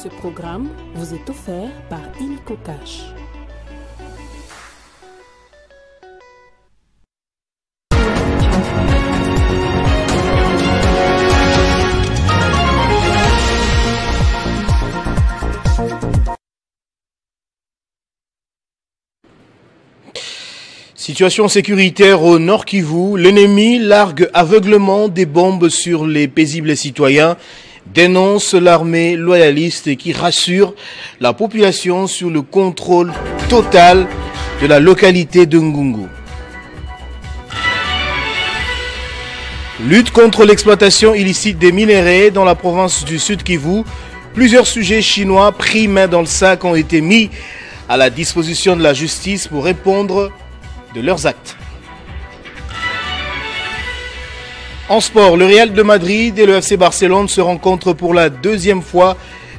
Ce programme vous est offert par Illico Cash. Situation sécuritaire au Nord Kivu, l'ennemi largue aveuglement des bombes sur les paisibles citoyens, dénonce l'armée loyaliste qui rassure la population sur le contrôle total de la localité de Ngungu. Lutte contre l'exploitation illicite des minéraux dans la province du Sud Kivu, plusieurs sujets chinois pris main dans le sac ont été mis à la disposition de la justice pour répondre de leurs actes. En sport, le Real de Madrid et le FC Barcelone se rencontrent pour la deuxième fois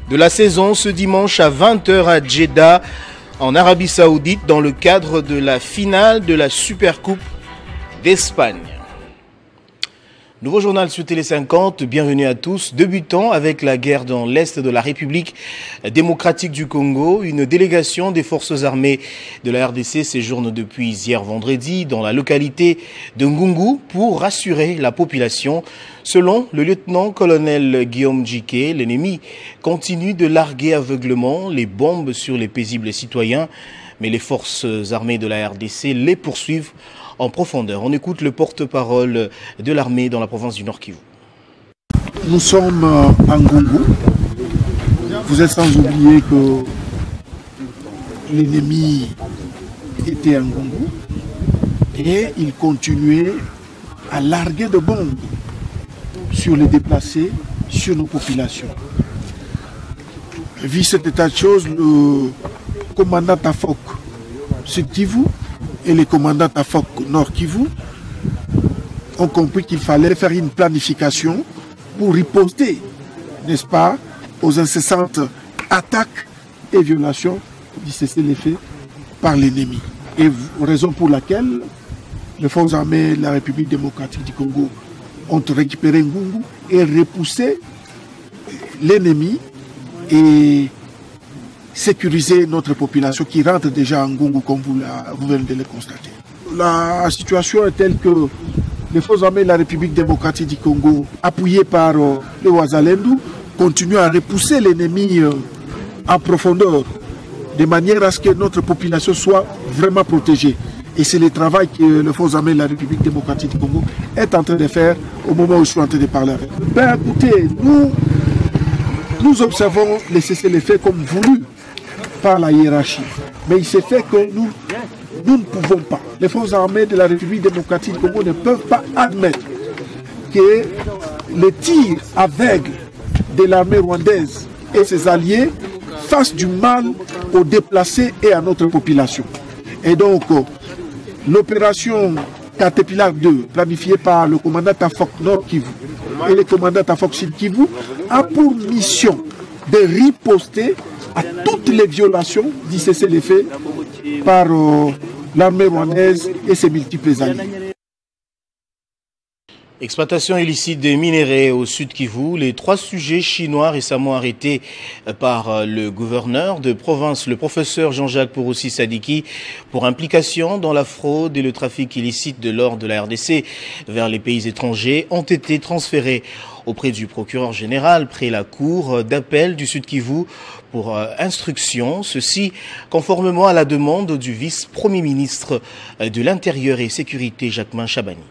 de la saison ce dimanche à 20h à Jeddah, en Arabie Saoudite, dans le cadre de la finale de la Supercoupe d'Espagne. Nouveau journal sur Télé 50, bienvenue à tous. Débutons avec la guerre dans l'Est de la République démocratique du Congo. Une délégation des forces armées de la RDC séjourne depuis hier vendredi dans la localité de Ngungu pour rassurer la population. Selon le lieutenant-colonel Guillaume Djiké, l'ennemi continue de larguer aveuglement les bombes sur les paisibles citoyens, mais les forces armées de la RDC les poursuivent en profondeur. On écoute le porte-parole de l'armée dans la province du Nord Kivu. Nous sommes à Ngungu. Vous êtes sans oublier que l'ennemi était à Ngungu et il continuait à larguer de bombes sur les déplacés, sur nos populations. Vu cet état de choses, le commandant Tafok Sud Kivu et les commandants Tafok Nord Kivu ont compris qu'il fallait faire une planification pour riposter, n'est-ce pas, aux incessantes attaques et violations du cessez-le-feu par l'ennemi. Et raison pour laquelle les forces armées de la République démocratique du Congo ont récupéré Ngungu et repoussé l'ennemi et sécuriser notre population qui rentre déjà en Ngungu comme vous venez de le constater. La situation est telle que les forces armées de la République démocratique du Congo, appuyées par le Ouazalendou, continuent à repousser l'ennemi en profondeur, de manière à ce que notre population soit vraiment protégée. Et c'est le travail que les forces armées de la République démocratique du Congo est en train de faire au moment où je suis en train de parler avec. Ben écoutez, nous observons les cessez-le-feu comme voulu par la hiérarchie. Mais il s'est fait que nous ne pouvons pas. Les forces armées de la République démocratique du Congo ne peuvent pas admettre que les tirs aveugles de l'armée rwandaise et ses alliés fassent du mal aux déplacés et à notre population. Et donc, l'opération Caterpillar 2, planifiée par le commandant Tafok Nord Kivu et le commandant Tafok Sud Kivu, a pour mission de riposter à toutes les violations du cessez-le-feu par l'armée rwandaise et ses multiples alliés. Exploitation illicite des minéraux au Sud Kivu, les 3 sujets chinois récemment arrêtés par le gouverneur de province, le professeur Jean-Jacques Pouroussi Sadiki, pour implication dans la fraude et le trafic illicite de l'or de la RDC vers les pays étrangers, ont été transférés auprès du procureur général près la cour d'appel du Sud Kivu pour instruction, ceci conformément à la demande du vice-premier ministre de l'Intérieur et Sécurité Jacquemain Chabani.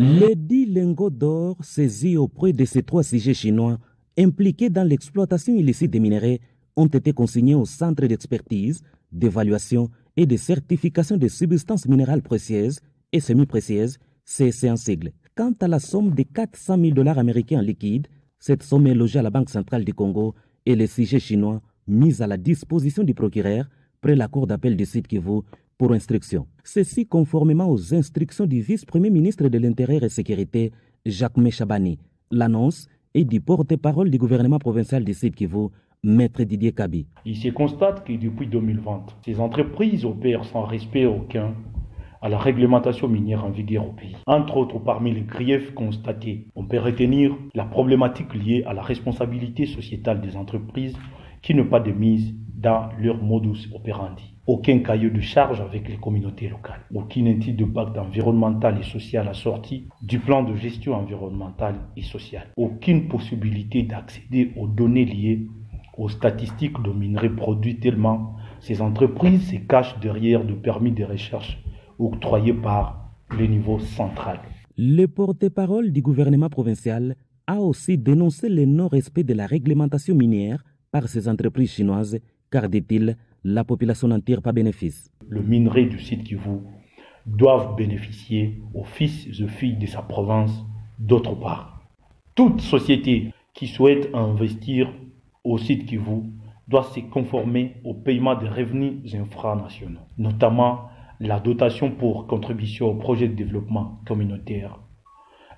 Les 10 lingots d'or saisis auprès de ces 3 sujets chinois impliqués dans l'exploitation illicite des minéraux ont été consignés au Centre d'expertise, d'évaluation et de certification des substances minérales précieuses et semi-précieuses, CSC en sigle. Quant à la somme de 400 000 $ américains en liquide, cette somme est logée à la Banque centrale du Congo et les sujets chinois mis à la disposition du procureur près la cour d'appel du Sud Kivu pour instruction. Ceci conformément aux instructions du vice-premier ministre de l'Intérieur et Sécurité, Jacquemain Chabani. L'annonce est du porte-parole du gouvernement provincial du Sud Kivu, Maître Didier Kabi. Il se constate que depuis 2020, ces entreprises opèrent sans respect aucun à la réglementation minière en vigueur au pays. Entre autres, parmi les griefs constatés, on peut retenir la problématique liée à la responsabilité sociétale des entreprises qui n'est pas de mise dans leur modus operandi. Aucun cahier de charge avec les communautés locales, aucune étude d'impact environnemental et social assortie du plan de gestion environnementale et sociale, aucune possibilité d'accéder aux données liées aux statistiques de minerais produits tellement ces entreprises se cachent derrière de permis de recherche octroyés par le niveau central. Le porte-parole du gouvernement provincial a aussi dénoncé le non-respect de la réglementation minière par ces entreprises chinoises, car, dit-il, la population n'en tire pas bénéfice. Le minerai du site Kivu doivent bénéficier aux fils et filles de sa province d'autre part. Toute société qui souhaite investir au site Kivu doit se conformer au paiement des revenus infranationaux, notamment la dotation pour contribution au projet de développement communautaire,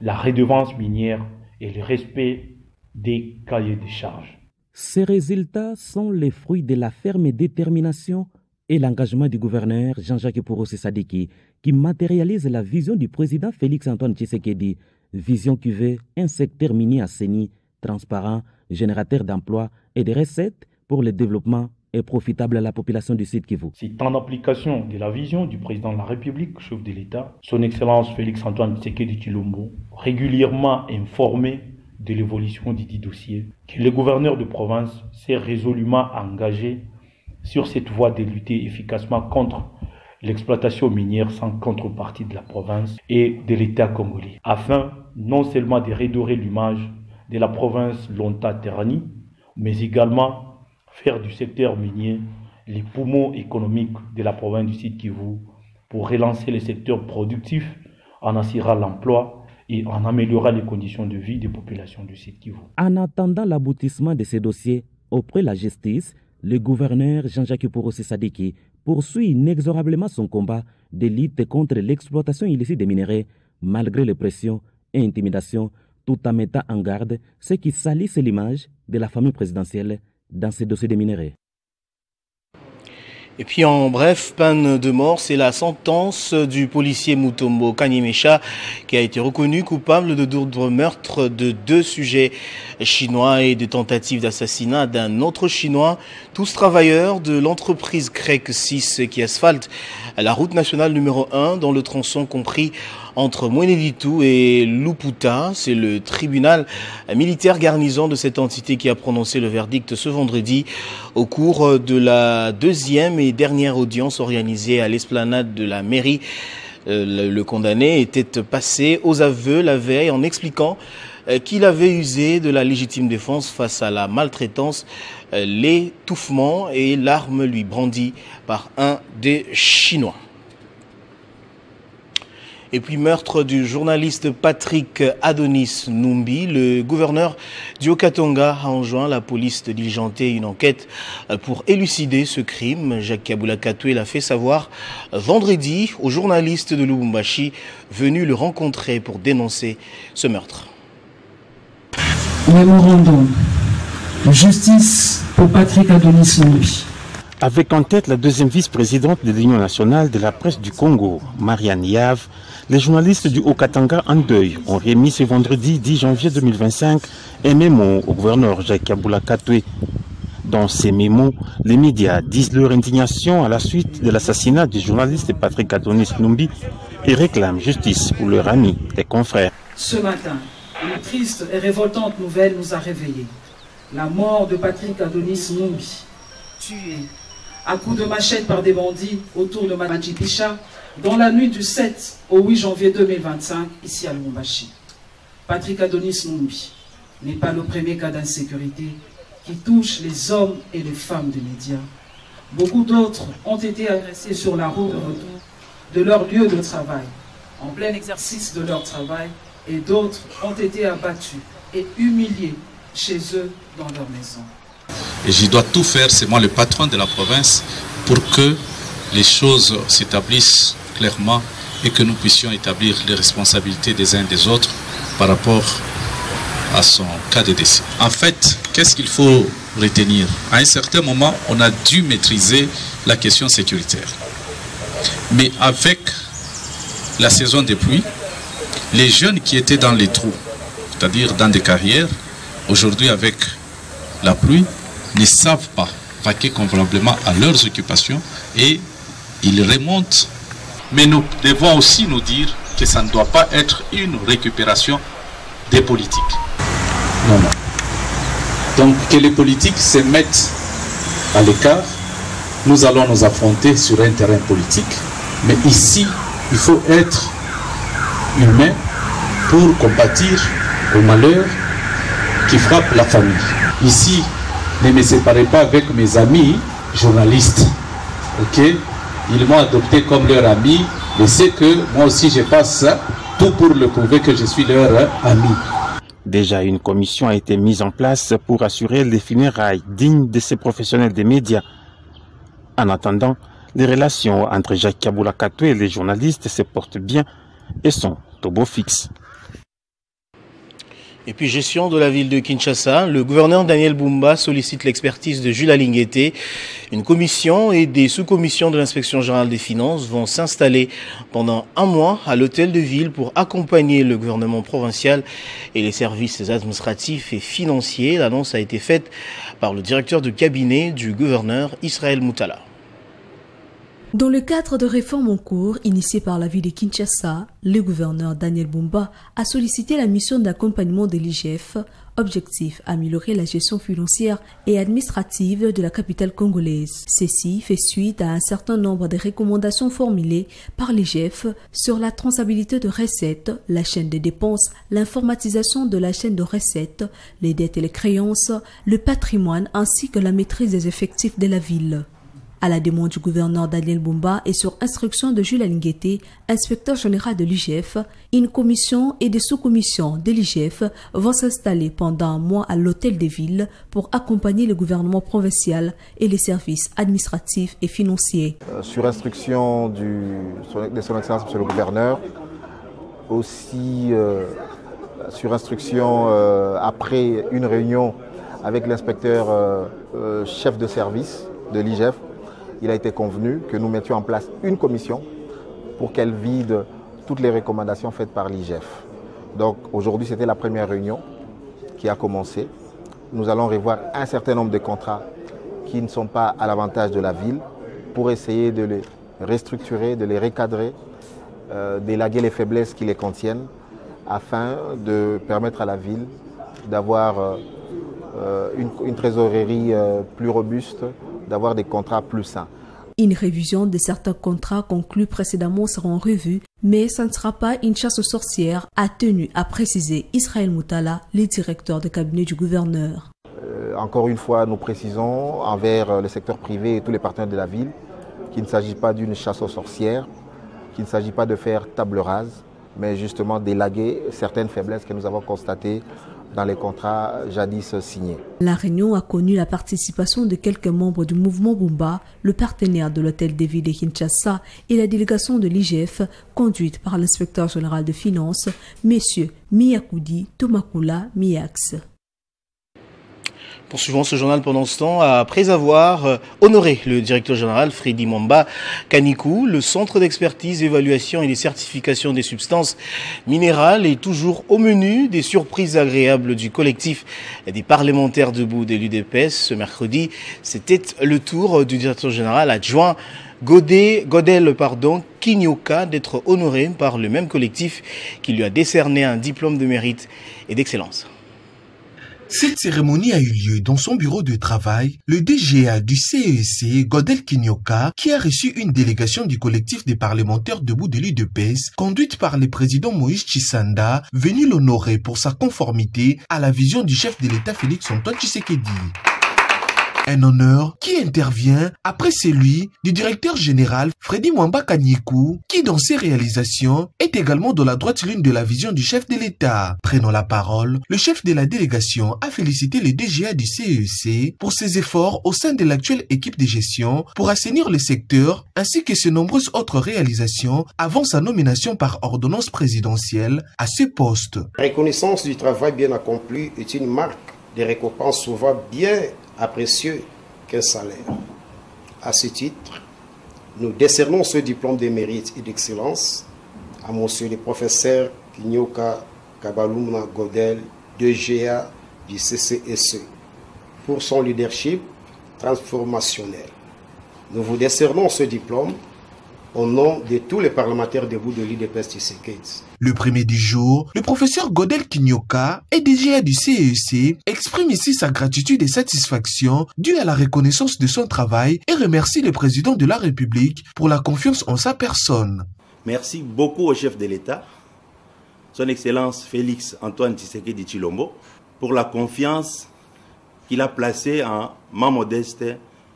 la redevance minière et le respect des cahiers de charges. Ces résultats sont les fruits de la ferme détermination et l'engagement du gouverneur Jean-Jacques Pourossé Sadiki, qui matérialise la vision du président Félix-Antoine Tshisekedi, vision qui veut un secteur minier assaini, transparent, générateur d'emplois et de recettes pour le développement et profitable à la population du site Kivu. C'est en application de la vision du président de la République, chef de l'État, son Excellence Félix-Antoine Tshisekedi Tshilombo, régulièrement informé de l'évolution du dit dossier, que le gouverneur de province s'est résolument engagé sur cette voie de lutter efficacement contre l'exploitation minière sans contrepartie de la province et de l'État congolais, afin non seulement de redorer l'image de la province Lonta-Terrani, mais également faire du secteur minier les poumons économiques de la province du Sud Kivu pour relancer le secteur productif en assurant l'emploi et en améliorant les conditions de vie des populations du Sud Kivu. En attendant l'aboutissement de ces dossiers auprès de la justice, le gouverneur Jean-Jacques Pourossé Sadiki poursuit inexorablement son combat de lutte contre l'exploitation illicite des minerais, malgré les pressions et intimidations, tout en mettant en garde ceux qui salissent l'image de la famille présidentielle dans ces dossiers de minerais. Et puis en bref, peine de mort, c'est la sentence du policier Mutombo Kanyemecha qui a été reconnu coupable de double meurtre de 2 sujets chinois et de tentatives d'assassinat d'un autre chinois, tous travailleurs de l'entreprise CREC 6 qui asphalte la route nationale numéro 1 dans le tronçon compris entre Mweneditu et Luputa. C'est le tribunal militaire garnison de cette entité qui a prononcé le verdict ce vendredi au cours de la 2e et dernière audience organisée à l'esplanade de la mairie. Le condamné était passé aux aveux la veille en expliquant qu'il avait usé de la légitime défense face à la maltraitance, l'étouffement et l'arme lui brandie par un des Chinois. Et puis meurtre du journaliste Patrick Adonis Numbi, le gouverneur du Haut-Katanga a enjoint la police de diligenter une enquête pour élucider ce crime. Jacques Kabula Katoué l'a fait savoir vendredi aux journalistes de Lubumbashi venus le rencontrer pour dénoncer ce meurtre. Mémorandum. Justice pour Patrick Adonis Numbi. Avec en tête la 2e vice-présidente de l'Union nationale de la presse du Congo, Marianne Yave, les journalistes du Haut-Katanga en deuil ont remis ce vendredi 10 janvier 2025 un mémo au gouverneur Jacques Kabula Katoué. Dans ces mémos, les médias disent leur indignation à la suite de l'assassinat du journaliste Patrick Adonis Numbi et réclament justice pour leur ami et confrères. Ce matin, une triste et révoltante nouvelle nous a réveillés. La mort de Patrick Adonis Numbi, tué à coups de machette par des bandits autour de Majipisha dans la nuit du 7 au 8 janvier 2025 ici à Lubumbashi. Patrick Adonis Numbi n'est pas le premier cas d'insécurité qui touche les hommes et les femmes des médias. Beaucoup d'autres ont été agressés sur la route de retour de leur lieu de travail, en plein exercice de leur travail, et d'autres ont été abattus et humiliés chez eux dans leur maison. Et je dois tout faire, c'est moi le patron de la province, pour que les choses s'établissent clairement et que nous puissions établir les responsabilités des uns et des autres par rapport à son cas de décès. En fait, qu'est-ce qu'il faut retenir? À un certain moment, on a dû maîtriser la question sécuritaire. Mais avec la saison des pluies, les jeunes qui étaient dans les trous, c'est-à-dire dans des carrières, aujourd'hui avec la pluie, ne savent pas vaquer convenablement à leurs occupations et ils remontent. Mais nous devons aussi nous dire que ça ne doit pas être une récupération des politiques. Non, non. Donc que les politiques se mettent à l'écart, nous allons nous affronter sur un terrain politique, mais ici, il faut être humain pour compatir au malheur qui frappe la famille. Ici, ne me séparez pas avec mes amis journalistes, ok? Ils m'ont adopté comme leur ami, et c'est que moi aussi je passe tout pour le prouver que je suis leur ami. Déjà, une commission a été mise en place pour assurer les funérailles dignes de ces professionnels des médias. En attendant, les relations entre Jacques Kaboula Kato et les journalistes se portent bien et sont au beau fixe. Et puis, gestion de la ville de Kinshasa, le gouverneur Daniel Bumba sollicite l'expertise de Jules Alinguete. Une commission et des sous-commissions de l'inspection générale des finances vont s'installer pendant un mois à l'hôtel de ville pour accompagner le gouvernement provincial et les services administratifs et financiers. L'annonce a été faite par le directeur de cabinet du gouverneur Israël Moutala. Dans le cadre de réformes en cours initiées par la ville de Kinshasa, le gouverneur Daniel Bumba a sollicité la mission d'accompagnement de l'IGF, objectif améliorer la gestion financière et administrative de la capitale congolaise. Ceci fait suite à un certain nombre de recommandations formulées par l'IGF sur la traçabilité de recettes, la chaîne des dépenses, l'informatisation de la chaîne de recettes, les dettes et les créances, le patrimoine ainsi que la maîtrise des effectifs de la ville. À la demande du gouverneur Daniel Bumba et sur instruction de Jules Alinguete, inspecteur général de l'IGF, une commission et des sous-commissions de l'IGF vont s'installer pendant un mois à l'hôtel des villes pour accompagner le gouvernement provincial et les services administratifs et financiers. Sur instruction de son Excellence Monsieur le gouverneur, aussi sur instruction après une réunion avec l'inspecteur chef de service de l'IGF, il a été convenu que nous mettions en place une commission pour qu'elle vide toutes les recommandations faites par l'IGF. Donc aujourd'hui, c'était la première réunion qui a commencé. Nous allons revoir un certain nombre de contrats qui ne sont pas à l'avantage de la ville pour essayer de les restructurer, de les recadrer, d'élaguer les faiblesses qui les contiennent afin de permettre à la ville d'avoir une trésorerie plus robuste, d'avoir des contrats plus sains. Une révision de certains contrats conclus précédemment seront revus, mais ce ne sera pas une chasse aux sorcières, a tenu à préciser Israël Moutala, le directeur de cabinet du gouverneur. Encore une fois, nous précisons envers le secteur privé et tous les partenaires de la ville qu'il ne s'agit pas d'une chasse aux sorcières, qu'il ne s'agit pas de faire table rase, mais justement d'élaguer certaines faiblesses que nous avons constatées dans les contrats jadis signés. La réunion a connu la participation de quelques membres du mouvement Bumba, le partenaire de l'hôtel de ville de Kinshasa et la délégation de l'IGF conduite par l'inspecteur général de finances, M. Miyakoudi Tomakula Miyax. Poursuivons ce journal pendant ce temps. Après avoir honoré le directeur général Freddy Mwamba Kanikou, le centre d'expertise, évaluation et de certification des substances minérales est toujours au menu des surprises agréables du collectif des parlementaires debout de l'UDPS. Ce mercredi, c'était le tour du directeur général adjoint Godel Kinyoka d'être honoré par le même collectif qui lui a décerné un diplôme de mérite et d'excellence. Cette cérémonie a eu lieu dans son bureau de travail. Le DGA du CEC, Godel Kinyoka, qui a reçu une délégation du collectif des parlementaires debout de l'UDPS, conduite par le président Moïse Tshisanda, venu l'honorer pour sa conformité à la vision du chef de l'État Félix-Antoine Tshisekedi. Un honneur qui intervient après celui du directeur général Freddy Mwamba Kanikou, qui dans ses réalisations est également dans la droite ligne de la vision du chef de l'État. Prenant la parole, le chef de la délégation a félicité le DGA du CEC pour ses efforts au sein de l'actuelle équipe de gestion pour assainir le secteur ainsi que ses nombreuses autres réalisations avant sa nomination par ordonnance présidentielle à ce poste. La reconnaissance du travail bien accompli est une marque de récompense souvent bien apprécieux qu'un salaire. À ce titre, nous décernons ce diplôme de mérite et d'excellence à monsieur le professeur Kinyoka Kabalouma Godel, DGA du CCSE, pour son leadership transformationnel. Nous vous décernons ce diplôme au nom de tous les parlementaires debout de l'IDPS Tshisekedi. Le premier du jour, le professeur Godel Kinyoka et DGA du CEC exprime ici sa gratitude et satisfaction due à la reconnaissance de son travail et remercie le président de la République pour la confiance en sa personne. Merci beaucoup au chef de l'État, son Excellence Félix Antoine Tshisekedi Tshilombo, pour la confiance qu'il a placée en ma modeste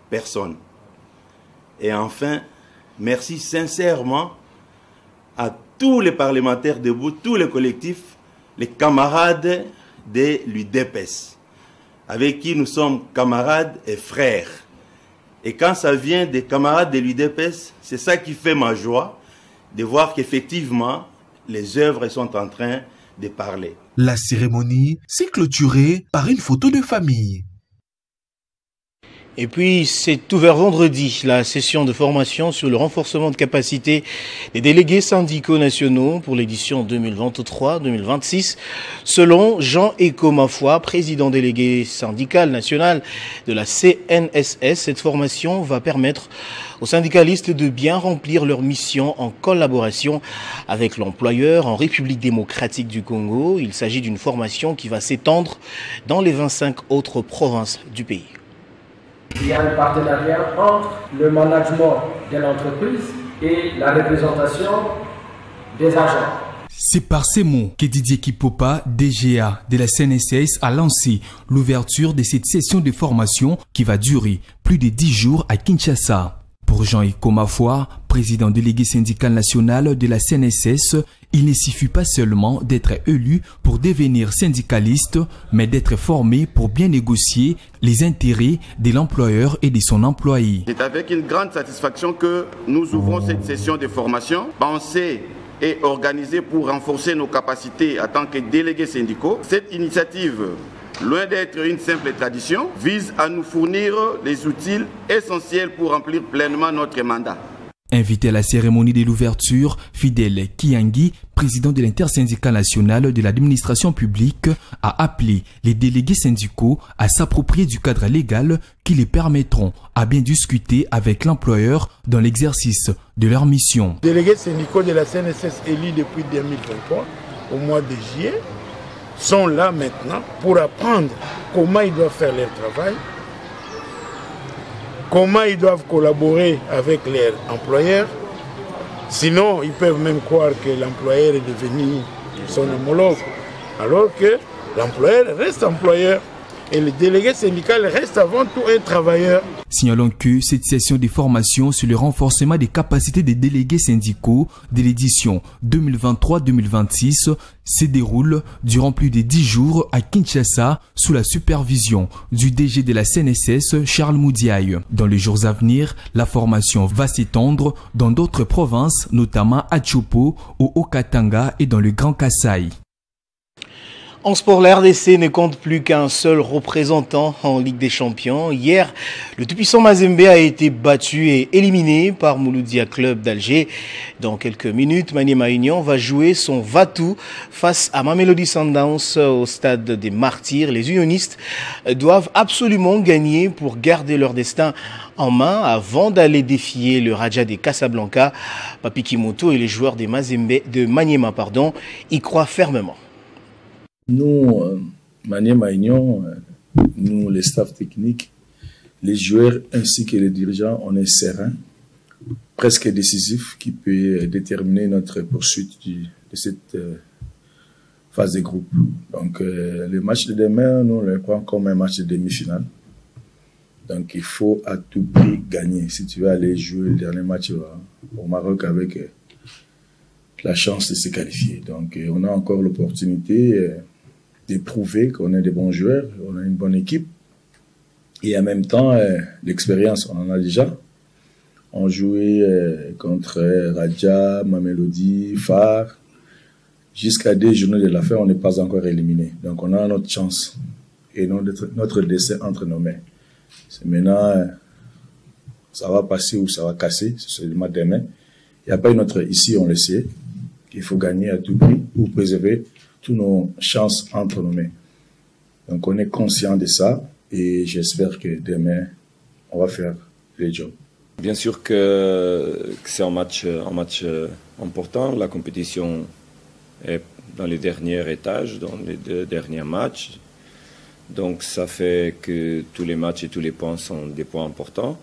personne. Et enfin, merci sincèrement à tous les parlementaires debout, tous les collectifs, les camarades de l'UDPS, avec qui nous sommes camarades et frères. Et quand ça vient des camarades de l'UDPS, c'est ça qui fait ma joie, de voir qu'effectivement, les œuvres sont en train de parler. La cérémonie s'est clôturée par une photo de famille. Et puis, c'est ouvert vendredi, la session de formation sur le renforcement de capacité des délégués syndicaux nationaux pour l'édition 2023-2026. Selon Jean Ekomafoua, président délégué syndical national de la CNSS, cette formation va permettre aux syndicalistes de bien remplir leur mission en collaboration avec l'employeur en République démocratique du Congo. Il s'agit d'une formation qui va s'étendre dans les 25 autres provinces du pays. Il y a un partenariat entre le management de l'entreprise et la représentation des agents. C'est par ces mots que Didier Kipopa, DGA de la CNSS, a lancé l'ouverture de cette session de formation qui va durer plus de 10 jours à Kinshasa. Pour Jean Ekomafoua, président délégué syndical national de la CNSS, il ne suffit pas seulement d'être élu pour devenir syndicaliste, mais d'être formé pour bien négocier les intérêts de l'employeur et de son employé. C'est avec une grande satisfaction que nous ouvrons cette session de formation, pensée et organisée pour renforcer nos capacités en tant que délégués syndicaux. Cette initiative, loin d'être une simple tradition, vise à nous fournir les outils essentiels pour remplir pleinement notre mandat. Invité à la cérémonie de l'ouverture, Fidèle Kiangi, président de l'intersyndicale nationale de l'administration publique, a appelé les délégués syndicaux à s'approprier du cadre légal qui les permettront à bien discuter avec l'employeur dans l'exercice de leur mission. Les délégués syndicaux de la CNSS élus depuis 2023, au mois de juillet, sont là maintenant pour apprendre comment ils doivent faire leur travail, comment ils doivent collaborer avec leurs employeurs. Sinon, ils peuvent même croire que l'employeur est devenu son homologue, alors que l'employeur reste employeur et le délégué syndical reste avant tout un travailleur. Signalons que cette session de formation sur le renforcement des capacités des délégués syndicaux de l'édition 2023-2026 se déroule durant plus de 10 jours à Kinshasa sous la supervision du DG de la CNSS, Charles Moudiaï. Dans les jours à venir, la formation va s'étendre dans d'autres provinces, notamment à Tchopo, au Haut-Katanga et dans le Grand Kasaï. En sport, la RDC ne compte plus qu'un seul représentant en Ligue des Champions. Hier, le tout-puissant Mazembe a été battu et éliminé par Mouloudia Club d'Alger. Dans quelques minutes, Maniema Union va jouer son va-tout face à Mamelodi Sundowns au stade des Martyrs. Les unionistes doivent absolument gagner pour garder leur destin en main avant d'aller défier le Raja de Casablanca. Papi Kimoto et les joueurs de Maniema y croient fermement. Nous, Maniema Union, nous, les staffs techniques, les joueurs ainsi que les dirigeants, on est serein, presque décisif, qui peut déterminer notre poursuite de cette phase de groupe. Donc, le match de demain, nous, on le prend comme un match de demi-finale. Donc, il faut à tout prix gagner. Si tu veux aller jouer le dernier match au Maroc avec la chance de se qualifier. Donc, on a encore l'opportunité de prouver qu'on est des bons joueurs, on a une bonne équipe. Et en même temps, l'expérience, on en a déjà. On jouait contre Raja, Mamelodi, Phare. Jusqu'à 2 journées de la fin, on n'est pas encore éliminé. Donc, on a notre chance et notre destin entre nos mains. C'est maintenant, ça va passer ou ça va casser, c'est seulement demain. Il n'y a pas une autre, ici on le sait, qu'il faut gagner à tout prix pour préserver toutes nos chances entre nos mains. Donc on est conscient de ça et j'espère que demain, on va faire le job. Bien sûr que c'est un match important. La compétition est dans les derniers étages, dans les 2 derniers matchs. Donc ça fait que tous les matchs et tous les points sont des points importants.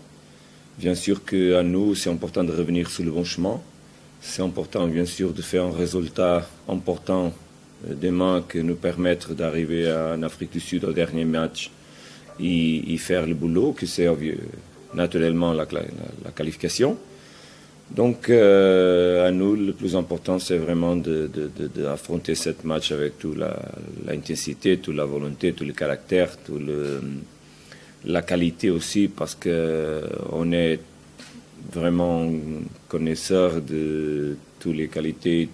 Bien sûr qu'à nous, c'est important de revenir sur le bon chemin. C'est important, bien sûr, de faire un résultat important demain qui nous permettre d'arriver en Afrique du Sud au dernier match et faire le boulot, que c'est naturellement la qualification. Donc, à nous, le plus important, c'est vraiment d'affronter ce match avec toute l'intensité, toute la volonté, tout le caractère, la qualité aussi, parce qu'on est vraiment connaisseur de toutes les qualités,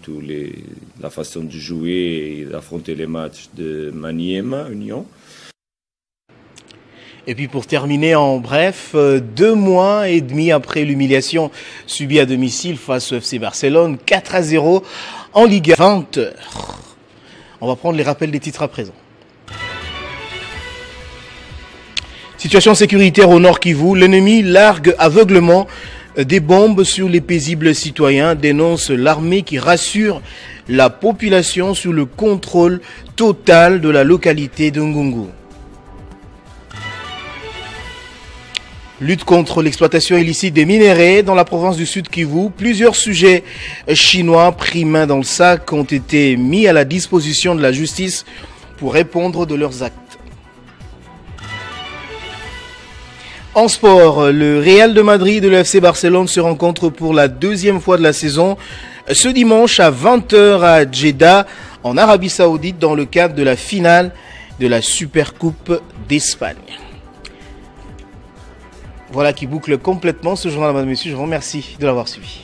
la façon de jouer et d'affronter les matchs de Maniema, Union. Et puis pour terminer en bref, 2 mois et demi après l'humiliation subie à domicile face au FC Barcelone, 4-0 en Ligue 20h. On va prendre les rappels des titres à présent. Situation sécuritaire au Nord Kivu, l'ennemi largue aveuglement des bombes sur les paisibles citoyens, dénonce l'armée qui rassure la population sur le contrôle total de la localité de Ngungu. Lutte contre l'exploitation illicite des minéraux dans la province du Sud Kivu. Plusieurs sujets chinois pris main dans le sac ont été mis à la disposition de la justice pour répondre de leurs actes. En sport, le Real de Madrid et le FC Barcelone se rencontrent pour la 2e fois de la saison ce dimanche à 20h à Jeddah en Arabie Saoudite dans le cadre de la finale de la Supercoupe d'Espagne. Voilà qui boucle complètement ce journal, mesdames et messieurs. Je vous remercie de l'avoir suivi.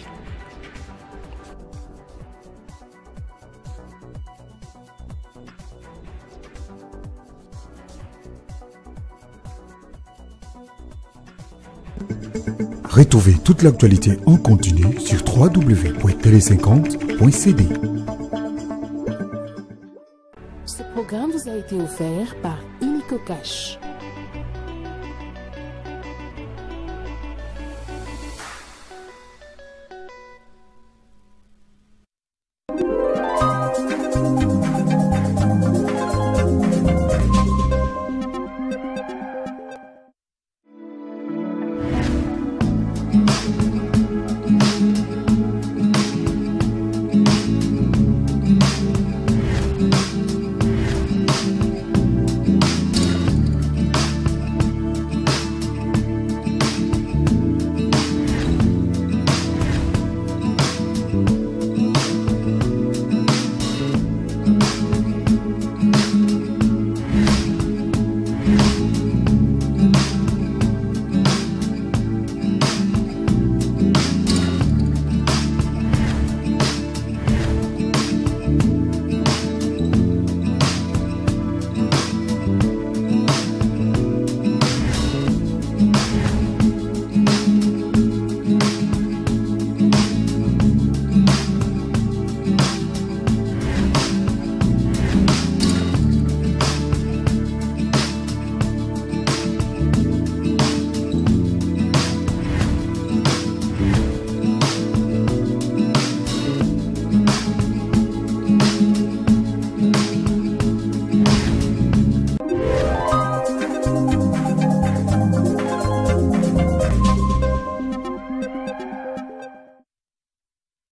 Retrouvez toute l'actualité en continu sur www.tele50.cd. Ce programme vous a été offert par Illico Cash.